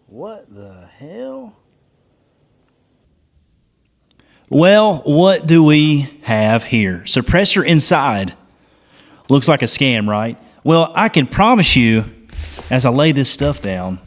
What the hell? Well, what do we have here? Suppressor inside. Looks like a scam, right? Well, I can promise you, as I lay this stuff down,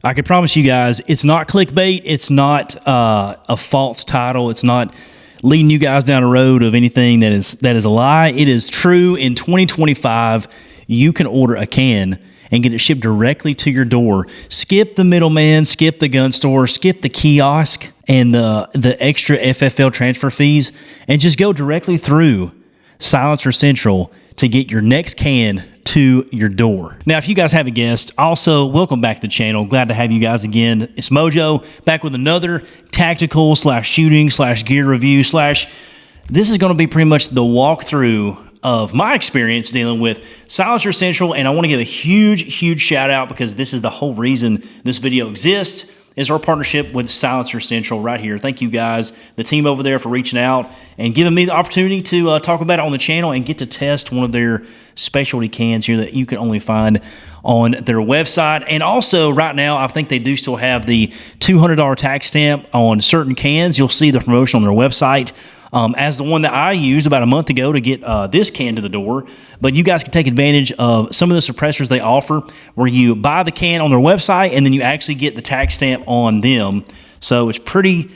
I can promise you guys, it's not clickbait. It's not a false title. It's not leading you guys down a road of anything that is a lie. It is true. In 2025, you can order a can and get it shipped directly to your door. Skip the middleman, skip the gun store, skip the kiosk and the extra FFL transfer fees, and just go directly through Silencer Central to get your next can to your door. Now, if you guys haven't guessed, also welcome back to the channel. Glad to have you guys again. It's Mojo back with another tactical / shooting / gear review / this is going to be pretty much the walkthrough of my experience dealing with Silencer Central, and I want to give a huge shout out because this is the whole reason this video exists, is our partnership with Silencer Central right here. Thank you guys, the team over there, for reaching out and giving me the opportunity to talk about it on the channel and get to test one of their specialty cans here that you can only find on their website. And also right now, I think they do still have the $200 tax stamp on certain cans. You'll see the promotion on their website. As the one that I used about a month ago to get this can to the door. But you guys can take advantage of some of the suppressors they offer where you buy the can on their website and then you actually get the tax stamp on them. So it's a pretty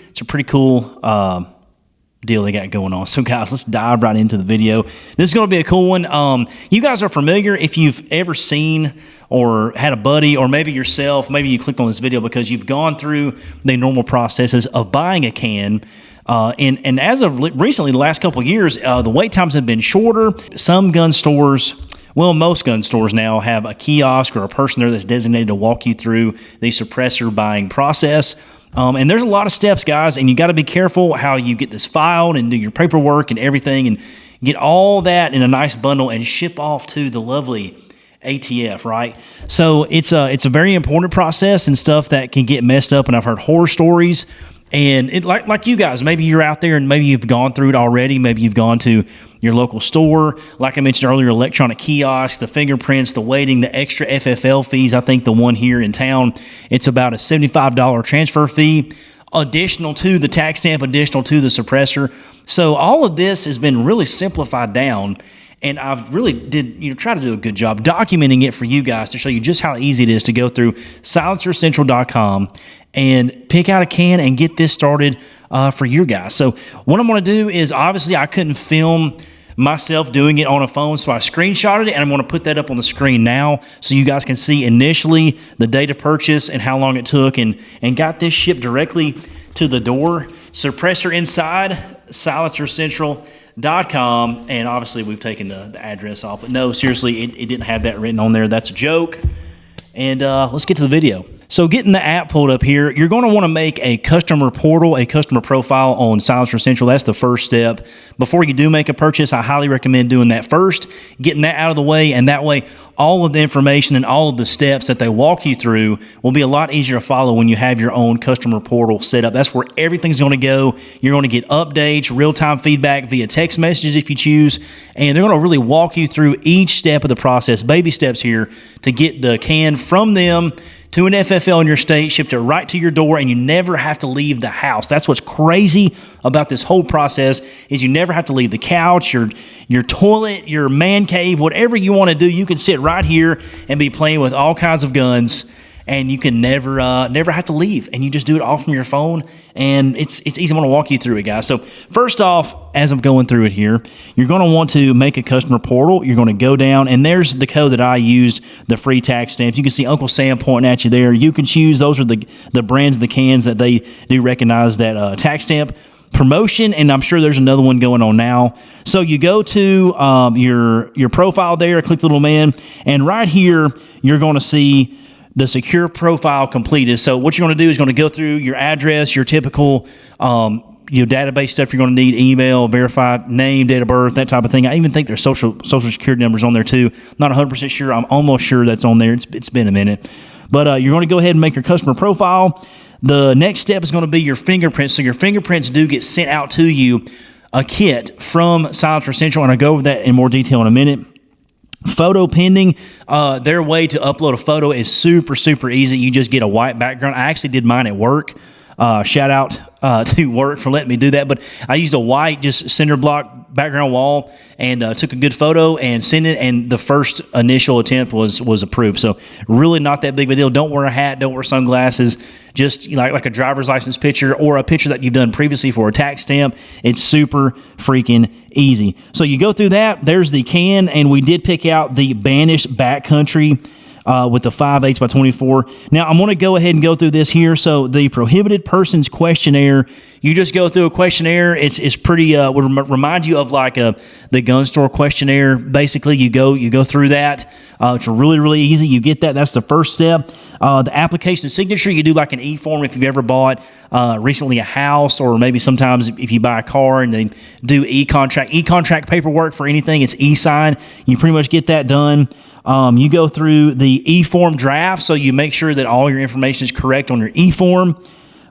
cool deal they got going on. So guys, let's dive right into the video. This is going to be a cool one. You guys are familiar, if you've ever seen or had a buddy, or maybe yourself, maybe you clicked on this video because you've gone through the normal processes of buying a can. And as of recently, the last couple of years, the wait times have been shorter. Some gun stores, well, most gun stores now have a kiosk or a person there that's designated to walk you through the suppressor buying process. And there's a lot of steps, guys, and you got to be careful how you get this filed and do your paperwork and everything and get all that in a nice bundle and ship off to the lovely ATF, right? So it's a very important process and stuff that can get messed up, and I've heard horror stories. And it, like you guys, maybe you're out there and maybe you've gone through it already. Maybe you've gone to your local store. Like I mentioned earlier, electronic kiosks, the fingerprints, the waiting, the extra FFL fees. I think the one here in town, it's about a $75 transfer fee, additional to the tax stamp, additional to the suppressor. So all of this has been really simplified down. And I've really try to do a good job documenting it for you guys to show you just how easy it is to go through silencercentral.com and pick out a can and get this started for you guys. So what I'm going to do is, obviously I couldn't film myself doing it on a phone, so I screenshotted it, and I'm going to put that up on the screen now so you guys can see initially the date of purchase and how long it took, and got this shipped directly to the door. Suppressor inside, silencercentral.com, and obviously we've taken the address off, but no, seriously, it didn't have that written on there. That's a joke. And let's get to the video. So getting the app pulled up here, you're going to want to make a customer portal, a customer profile on Silencer Central. That's the first step. Before you do make a purchase, I highly recommend doing that first, getting that out of the way, and that way all of the information and all of the steps that they walk you through will be a lot easier to follow when you have your own customer portal set up. That's where everything's going to go. You're going to get updates, real-time feedback via text messages if you choose, and they're going to really walk you through each step of the process, baby steps here, to get the can from them to an FFL in your state, shipped it right to your door, and you never have to leave the house. That's what's crazy about this whole process, is you never have to leave the couch, your toilet, your man cave, whatever you want to do. You can sit right here and be playing with all kinds of guns, and you can never have to leave, and you just do it all from your phone, and it's easy. I'm going to walk you through it, guys. So first off, as I'm going through it here, you're going to want to make a customer portal. You're going to go down, and there's the code that I used, the free tax stamps. You can see Uncle Sam pointing at you there. You can choose. Those are the brands of the cans that they do recognize that tax stamp promotion, and I'm sure there's another one going on now. So you go to your profile there, click the little man, and right here you're going to see the secure profile completed. So what you're going to do is going to go through your address, your typical your database stuff you're going to need, email, verified name, date of birth, that type of thing. I even think there's social security numbers on there too. Not 100% sure. I'm almost sure that's on there. It's been a minute. But you're going to go ahead and make your customer profile. The next step is going to be your fingerprints. So your fingerprints do get sent out to you, a kit from Silencer Central, and I'll go over that in more detail in a minute. Photo pending, their way to upload a photo is super, super easy. You just get a white background. I actually did mine at work. Shout out to work for letting me do that. But I used a white, just cinder block background wall, and took a good photo and sent it. And the first initial attempt was approved. So really not that big of a deal. Don't wear a hat. Don't wear sunglasses. Just like a driver's license picture or a picture that you've done previously for a tax stamp. It's super freaking easy. So you go through that. There's the can, and we did pick out the banished backcountry with the 5/8 by 24. Now, I'm going to go ahead and go through this here. So the prohibited persons questionnaire, you just go through a questionnaire. It's pretty, would remind you of like the gun store questionnaire. Basically, you go through that. It's really, really easy. You get that. That's the first step. The application signature, you do like an e-form if you've ever bought recently a house, or maybe sometimes if you buy a car and they do e-contract paperwork for anything, it's e-sign. You pretty much get that done. You go through the e-form draft, so you make sure that all your information is correct on your e-form.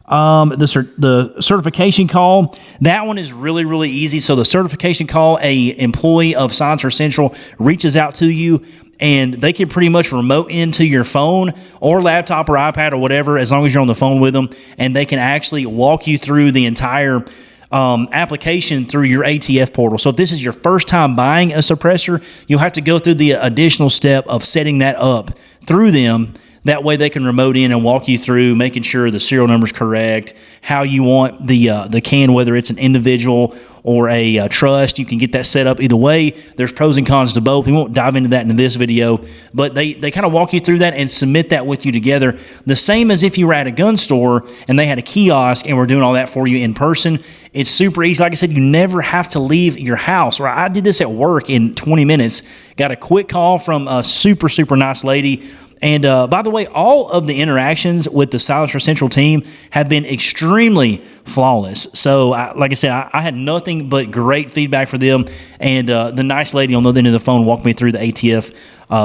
The certification call, that one is really, really easy. So the certification call, a employee of Silencer Central reaches out to you, and they can pretty much remote into your phone or laptop or iPad or whatever, as long as you're on the phone with them, and they can actually walk you through the entire application through your ATF portal. So if this is your first time buying a suppressor, you'll have to go through the additional step of setting that up through them. That way they can remote in and walk you through making sure the serial number is correct, how you want the can, whether it's an individual or a trust. You can get that set up either way. There's pros and cons to both. We won't dive into that in this video, but they kind of walk you through that and submit that with you together. The same as if you were at a gun store and they had a kiosk and were doing all that for you in person. It's super easy. Like I said, you never have to leave your house. Or I did this at work in 20 minutes. Got a quick call from a super, super nice lady. And by the way, all of the interactions with the Silencer Central team have been extremely flawless. So, like I said, I had nothing but great feedback for them. And the nice lady on the other end of the phone walked me through the ATF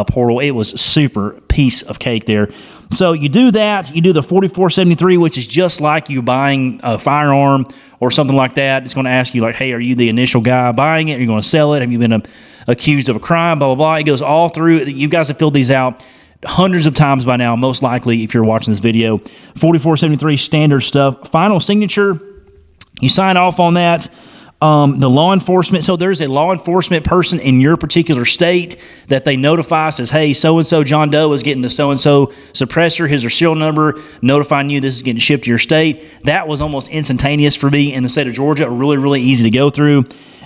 portal. It was super piece of cake there. So you do that. You do the 4473, which is just like you buying a firearm or something like that. It's going to ask you like, hey, are you the initial guy buying it? Are you going to sell it? Have you been accused of a crime? Blah, blah, blah. It goes all through. You guys have filled these out hundreds of times by now, most likely, if you're watching this video. 4473 standard stuff. Final signature, you sign off on that. The law enforcement, so there's a law enforcement person in your particular state that they notify, says, hey, so-and-so John Doe is getting the so-and-so suppressor, here's their serial number, notifying you this is getting shipped to your state. That was almost instantaneous for me in the state of Georgia, really, really easy to go through.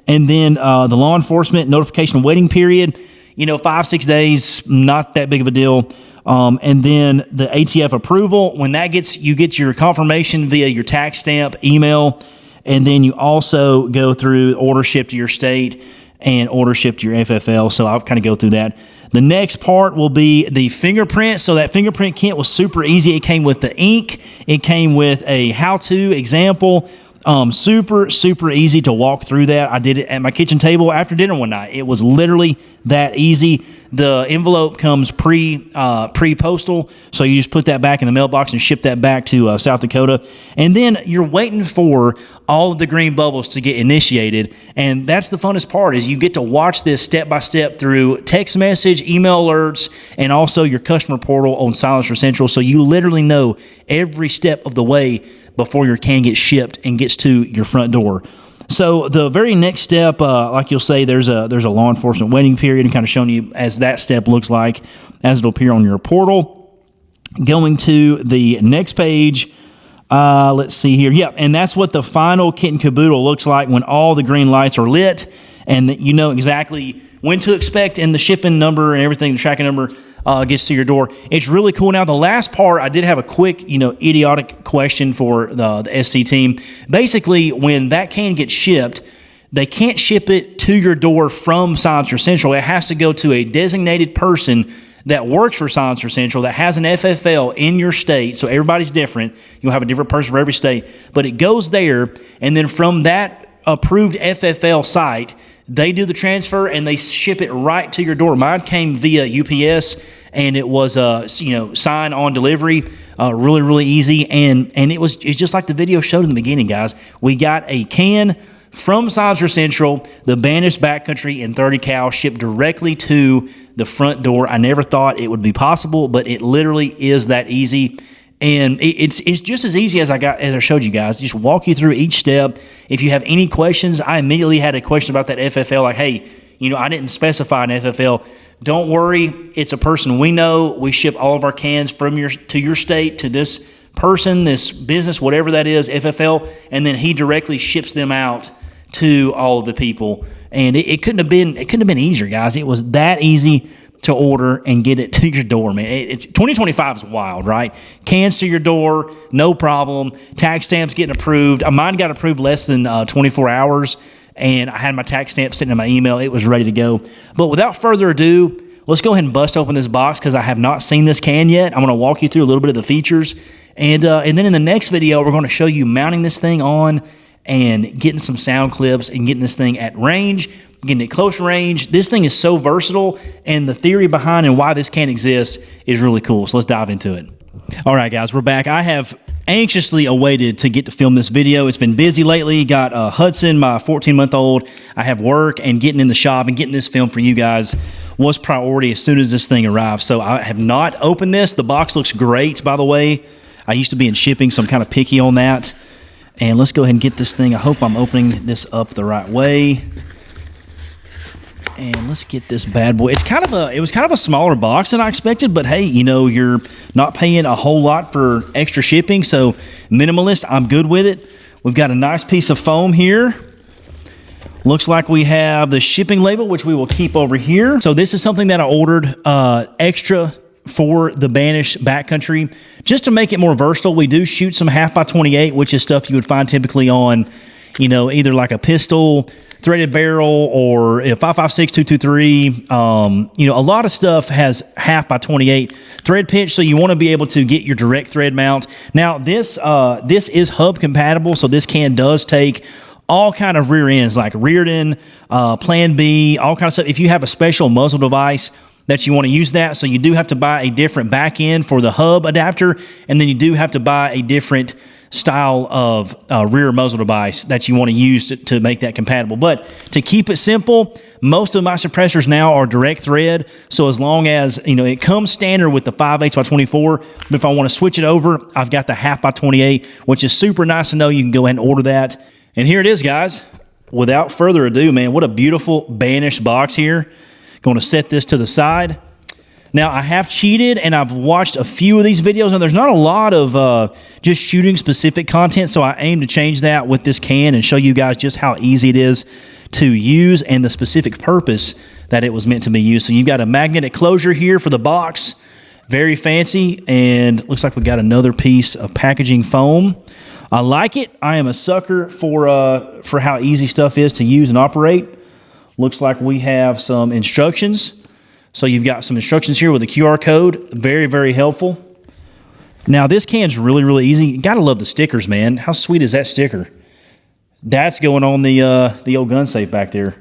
And then the law enforcement notification waiting period, 5-6 days, not that big of a deal. And then the ATF approval, when that you get your confirmation via your tax stamp email, and then you also go through order ship to your state and order ship to your FFL. So I'll kind of go through that. The next part will be the fingerprint. So that fingerprint kit was super easy. It came with the ink. It came with a how-to example. Super, super easy to walk through that. I did it at my kitchen table after dinner one night. It was literally that easy. The envelope comes pre-postal, so you just put that back in the mailbox and ship that back to South Dakota. And then you're waiting for all of the green bubbles to get initiated, and that's the funnest part, is you get to watch this step-by-step through text message, email alerts, and also your customer portal on Silencer Central, so you literally know every step of the way before your can gets shipped and gets to your front door. So the very next step, like you'll say, there's a law enforcement waiting period, and kind of showing you as that step looks like as it'll appear on your portal. Going to the next page, let's see here. Yeah, and that's what the final kit and caboodle looks like when all the green lights are lit, and you know exactly when to expect, and the shipping number and everything, the tracking number gets to your door. It's really cool. Now, the last part, I did have a quick, idiotic question for the SC team. Basically, when that can get shipped, they can't ship it to your door from Silencer Central. It has to go to a designated person that works for Silencer Central that has an FFL in your state. So everybody's different. You'll have a different person for every state. But it goes there, and then from that approved FFL site, they do the transfer and they ship it right to your door. Mine came via UPS, and it was sign on delivery, really, really easy. And it's just like the video showed in the beginning, guys. We got a can from Silencer Central, the Banished Backcountry and 30 cal shipped directly to the front door. I never thought it would be possible, but it literally is that easy. And it's just as easy as I showed you guys. Just walk you through each step. If you have any questions, I immediately had a question about that FFL. Like, hey, I didn't specify an FFL. Don't worry, it's a person we know. We ship all of our cans to your state to this person, this business, whatever that is, FFL, and then he directly ships them out to all of the people. And it couldn't have been easier, guys. It was that easy to order and get it to your door, man. It's 2025 is wild, right? Cans to your door, no problem. Tax stamps getting approved. Mine got approved less than 24 hours, and I had my tax stamp sitting in my email. It was ready to go. But without further ado, let's go ahead and bust open this box because I have not seen this can yet. I'm going to walk you through a little bit of the features, and then in the next video, we're going to show you mounting this thing on and getting some sound clips and getting this thing at range, getting it close range. This thing is so versatile, and the theory behind and why this can exist is really cool. So let's dive into it. All right, guys, we're back. I have anxiously awaited to get to film this video. It's been busy lately. Got Hudson, my 14-month-old. I have work, and getting in the shop and getting this film for you guys was priority as soon as this thing arrived. So I have not opened this. The box looks great, by the way. I used to be in shipping, so I'm kind of picky on that. And let's go ahead and get this thing. I hope I'm opening this up the right way. And let's get this bad boy. It was kind of a smaller box than I expected, but hey, you're not paying a whole lot for extra shipping, so minimalist, I'm good with it. We've got a nice piece of foam here. Looks like we have the shipping label, which we will keep over here. So this is something that I ordered extra for the Banished Backcountry, just to make it more versatile. We do shoot some 1/28, which is stuff you would find typically on, either like a pistol, threaded barrel, or a 5.56 223. A lot of stuff has 1/28 thread pitch, so you want to be able to get your direct thread mount. Now this is hub compatible, so this can does take all kind of rear ends, like reared end, Plan B, all kind of stuff. If you have a special muzzle device that you want to use that, so you do have to buy a different back end for the hub adapter, and then you do have to buy a different style of rear muzzle device that you want to use to make that compatible. But to keep it simple, most of my suppressors now are direct thread, so as long as it comes standard with the 5/8x24, but if I want to switch it over, I've got the 1/28, which is super nice to know. You can go ahead and order that. And here it is, guys. Without further ado, man, what a beautiful Banished box here. Going to set this to the side. Now, I have cheated, and I've watched a few of these videos, and there's not a lot of just shooting-specific content, so I aim to change that with this can and show you guys just how easy it is to use and the specific purpose that it was meant to be used. So you've got a magnetic closure here for the box. Very fancy, and looks like we got another piece of packaging foam. I like it. I am a sucker for how easy stuff is to use and operate. Looks like we have some instructions. So you've got some instructions here with a QR code. Very, very helpful. Now, this can's really, really easy. You got to love the stickers, man. How sweet is that sticker? That's going on the old gun safe back there.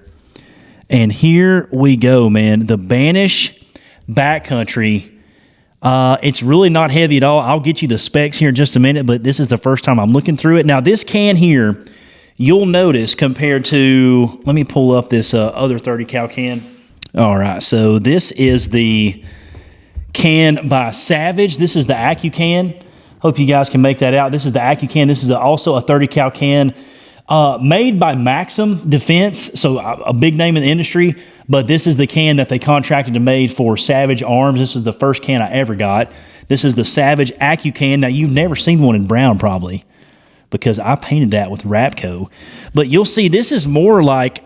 And here we go, man. The Banished Backcountry. It's really not heavy at all. I'll get you the specs here in just a minute, but this is the first time I'm looking through it. Now, this can here, you'll notice compared to, let me pull up this other 30 cal can. All right, so this is the can by Savage. This is the AccuCan. Hope you guys can make that out. This is the AccuCan. This is also a 30 cal can made by Maxim Defense, so a big name in the industry, but this is the can that they contracted and made for Savage Arms. This is the first can I ever got. This is the Savage AccuCan. Now, you've never seen one in brown probably because I painted that with Rapco, but you'll see this is more like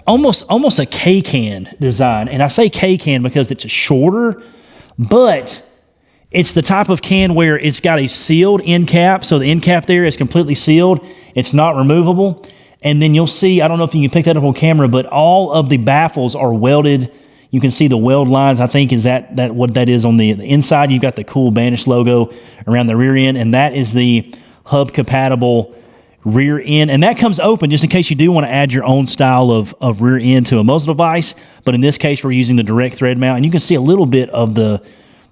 almost a K-can design. And I say K-can because it's shorter, but it's the type of can where it's got a sealed end cap. So the end cap there is completely sealed. It's not removable. And then you'll see, I don't know if you can pick that up on camera, but all of the baffles are welded. You can see the weld lines. I think is that what that is on the inside. You've got the cool Banished logo around the rear end, and that is the hub compatible rear end, and that comes open just in case you do want to add your own style of rear end to a muzzle device. But in this case, we're using the direct thread mount, and you can see a little bit of the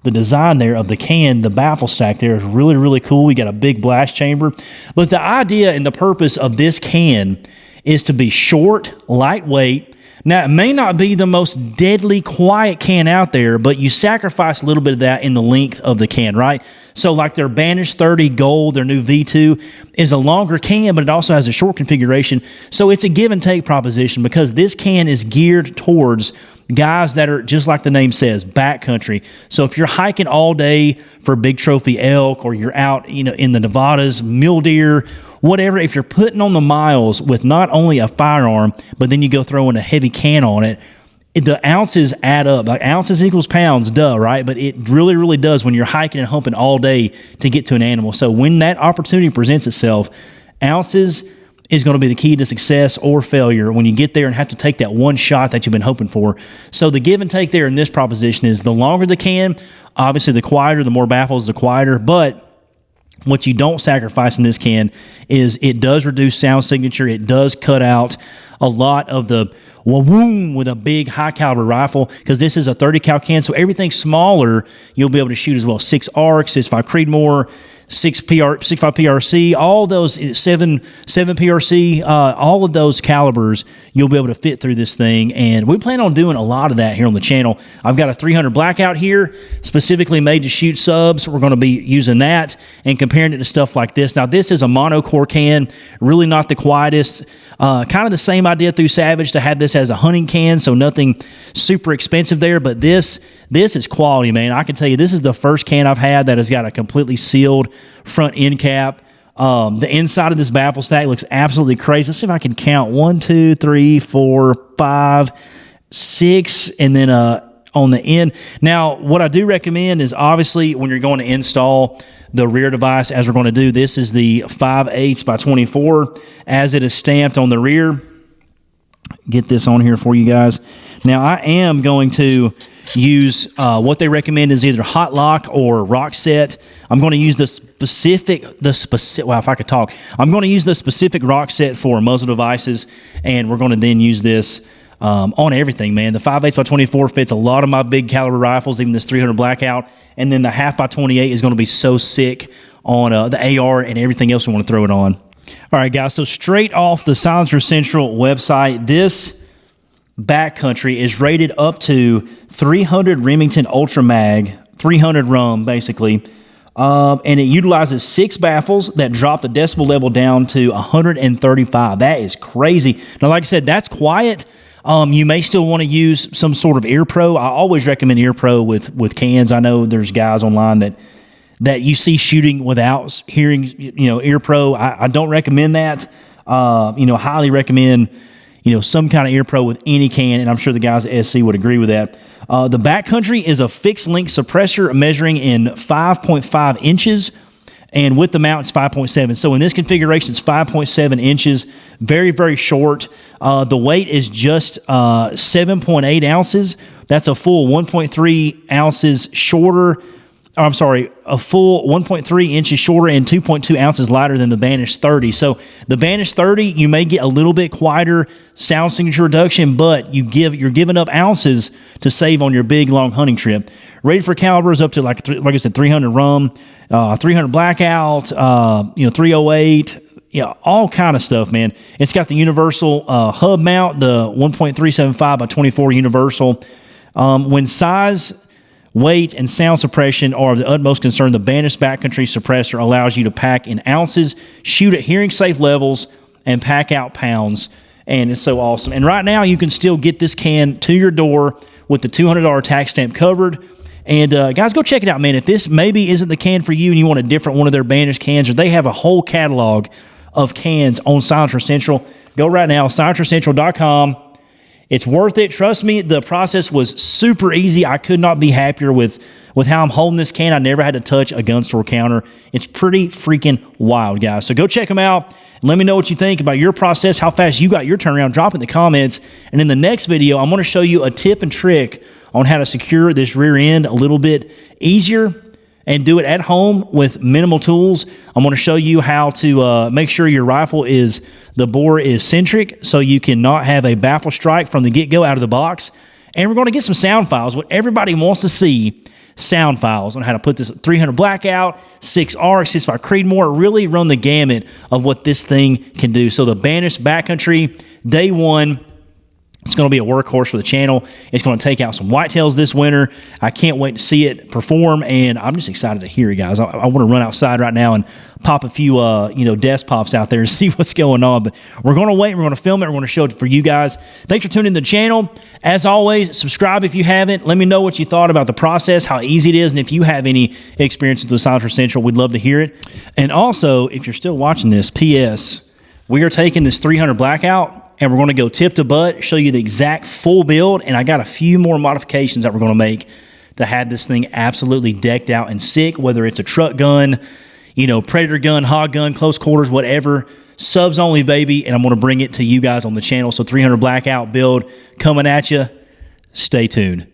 design there of the can. The baffle stack there is really, really cool. We got a big blast chamber, but the idea and the purpose of this can is to be short, lightweight. Now, it may not be the most deadly quiet can out there, but you sacrifice a little bit of that in the length of the can, right? So like their Banish 30 Gold, their new V2, is a longer can, but it also has a short configuration. So it's a give and take proposition because this can is geared towards guys that are, just like the name says, backcountry. So if you're hiking all day for big trophy elk, or you're out, in the Nevadas, mule deer, whatever, if you're putting on the miles with not only a firearm, but then you go throw in a heavy can on it, the ounces add up. Like ounces equals pounds, duh, right? But it really, really does when you're hiking and humping all day to get to an animal. So when that opportunity presents itself, ounces is going to be the key to success or failure when you get there and have to take that one shot that you've been hoping for. So the give and take there in this proposition is the longer the can, obviously the quieter, the more baffles, the quieter, but what you don't sacrifice in this can is it does reduce sound signature. It does cut out a lot of the whoom with a big high caliber rifle, because this is a 30 cal can, so everything smaller you'll be able to shoot as well. 6 ARC, 6.5 Creedmoor, 6.5 PRC, all those 7 PRC, all of those calibers you'll be able to fit through this thing, and we plan on doing a lot of that here on the channel. I've got a 300 Blackout here, specifically made to shoot subs. We're going to be using that and comparing it to stuff like this. Now, this is a monocore can, really not the quietest. Kind of the same idea through Savage to have this as a hunting can, so nothing super expensive there, but this is quality, man. I can tell you this is the first can I've had that has got a completely sealed front end cap. The inside of this baffle stack looks absolutely crazy. Let's see if I can count 1, 2, 3, 4, 5, 6, and then on the end. Now, what I do recommend is obviously when you're going to install the rear device, as we're going to do, this is the 5/8 by 24 as it is stamped on the rear. Get this on here for you guys. Now, I am going to use what they recommend is either hot lock or rock set. I'm going to use the specific, wow, if I could talk. I'm going to use the specific rock set for muzzle devices, and we're going to then use this on everything, man. The 5/8 by 24 fits a lot of my big caliber rifles, even this 300 Blackout, and then the 1/2 by 28 is going to be so sick on the AR and everything else we want to throw it on. All right, guys, so straight off the Silencer Central website, this backcountry is rated up to 300 Remington Ultra Mag, 300 rum, basically, and it utilizes 6 baffles that drop the decibel level down to 135. That is crazy. Now, like I said, that's quiet. You may still want to use some sort of ear pro. I always recommend ear pro with cans. I know there's guys online that you see shooting without hearing, ear pro. I don't recommend that. Highly recommend, some kind of ear pro with any can, and I'm sure the guys at SC would agree with that. The backcountry is a fixed link suppressor measuring in 5.5 inches, and with the mount, it's 5.7. So in this configuration, it's 5.7 inches, very, very short. The weight is just 7.8 ounces. That's a full 1.3 ounces shorter. I'm sorry, a full 1.3 inches shorter and 2.2 ounces lighter than the Banish 30. So the Banish 30, you may get a little bit quieter sound signature reduction, but you're giving up ounces to save on your big long hunting trip. Rated for calibers up to like I said, 300 rum, 300 Blackout, 308. All kind of stuff, man. It's got the universal hub mount, the 1.375 by 24 universal. When size, weight, and sound suppression are of the utmost concern, the Banish backcountry suppressor allows you to pack in ounces, shoot at hearing safe levels, and pack out pounds. And it's so awesome. And right now, you can still get this can to your door with the $200 tax stamp covered. And guys, go check it out, man. If this maybe isn't the can for you and you want a different one of their Banish cans, or they have a whole catalog of cans on Silencer Central, go right now, silencercentral.com. It's worth it. Trust me, the process was super easy. I could not be happier with how I'm holding this can. I never had to touch a gun store counter. It's pretty freaking wild, guys. So go check them out and let me know what you think about your process, how fast you got your turnaround. Drop it in the comments. And in the next video, I'm going to show you a tip and trick on how to secure this rear end a little bit easier and do it at home with minimal tools. I'm going to show you how to make sure your rifle the bore is centric so you cannot have a baffle strike from the get-go out of the box. And we're going to get some sound files. What everybody wants to see, sound files on how to put this 300 Blackout, 6 ARC, 6.5 Creedmoor, really run the gamut of what this thing can do. So the Banished Backcountry, day one, it's going to be a workhorse for the channel. It's going to take out some whitetails this winter. I can't wait to see it perform, and I'm just excited to hear it, guys. I want to run outside right now and pop a few, desk pops out there and see what's going on. But we're going to wait. We're going to film it. We're going to show it for you guys. Thanks for tuning in to the channel. As always, subscribe if you haven't. Let me know what you thought about the process, how easy it is, and if you have any experiences with Silencer Central, we'd love to hear it. And also, if you're still watching this, P.S., we are taking this 300 Blackout, and we're going to go tip to butt, show you the exact full build, and I got a few more modifications that we're going to make to have this thing absolutely decked out and sick, whether it's a truck gun, predator gun, hog gun, close quarters, whatever. Subs only, baby, and I'm going to bring it to you guys on the channel. So 300 Blackout build coming at you. Stay tuned.